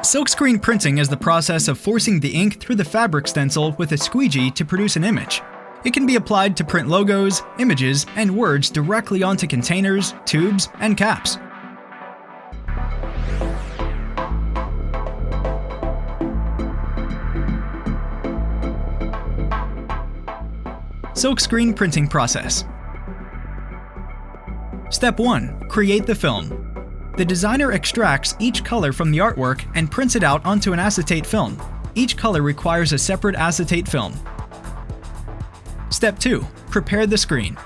Silkscreen printing is the process of forcing the ink through the fabric stencil with a squeegee to produce an image. It can be applied to print logos, images, and words directly onto containers, tubes, and caps. Silkscreen printing process. Step 1. Create the film. The designer extracts each color from the artwork and prints it out onto an acetate film. Each color requires a separate acetate film. Step 2. Prepare the screen.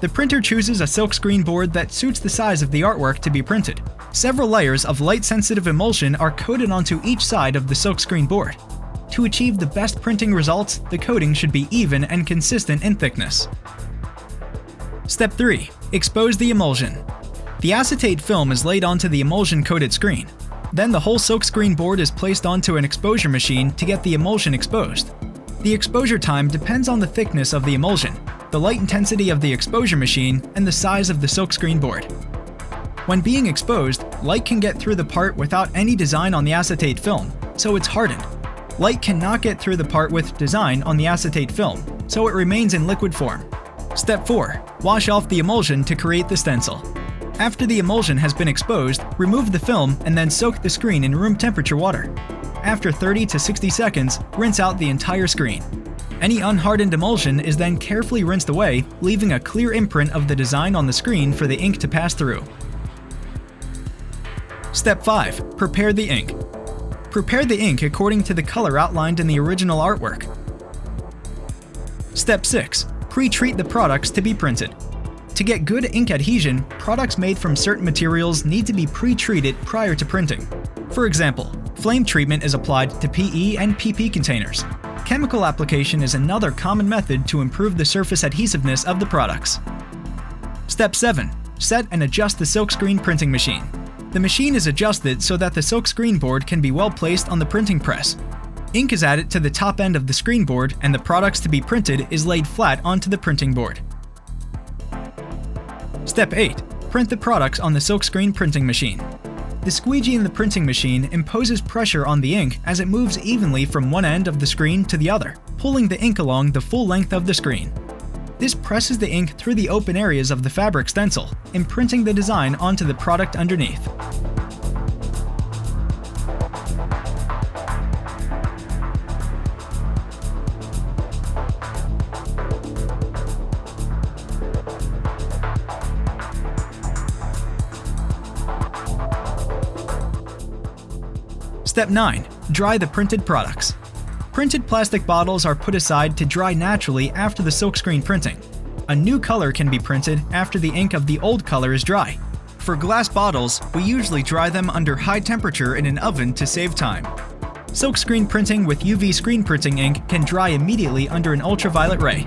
The printer chooses a silkscreen board that suits the size of the artwork to be printed. Several layers of light-sensitive emulsion are coated onto each side of the silkscreen board. To achieve the best printing results, the coating should be even and consistent in thickness. Step 3. Expose the emulsion. The acetate film is laid onto the emulsion-coated screen. Then the whole silkscreen board is placed onto an exposure machine to get the emulsion exposed. The exposure time depends on the thickness of the emulsion, the light intensity of the exposure machine, and the size of the silkscreen board. When being exposed, light can get through the part without any design on the acetate film, so it's hardened. Light cannot get through the part with design on the acetate film, so it remains in liquid form. Step 4. Wash off the emulsion to create the stencil. After the emulsion has been exposed, remove the film and then soak the screen in room temperature water. After 30 to 60 seconds, rinse out the entire screen. Any unhardened emulsion is then carefully rinsed away, leaving a clear imprint of the design on the screen for the ink to pass through. Step 5. Prepare the ink. Prepare the ink according to the color outlined in the original artwork. Step 6. Pre-treat the products to be printed. To get good ink adhesion, products made from certain materials need to be pre-treated prior to printing. For example, flame treatment is applied to PE and PP containers. Chemical application is another common method to improve the surface adhesiveness of the products. Step 7. Set and adjust the silkscreen printing machine. The machine is adjusted so that the silkscreen board can be well placed on the printing press. Ink is added to the top end of the screen board and the products to be printed is laid flat onto the printing board. Step 8. Print the products on the silkscreen printing machine. The squeegee in the printing machine imposes pressure on the ink as it moves evenly from one end of the screen to the other, pulling the ink along the full length of the screen. This presses the ink through the open areas of the fabric stencil, imprinting the design onto the product underneath. Step 9. Dry the printed products. Printed plastic bottles are put aside to dry naturally after the silkscreen printing. A new color can be printed after the ink of the old color is dry. For glass bottles, we usually dry them under high temperature in an oven to save time. Silkscreen printing with UV screen printing ink can dry immediately under an ultraviolet ray.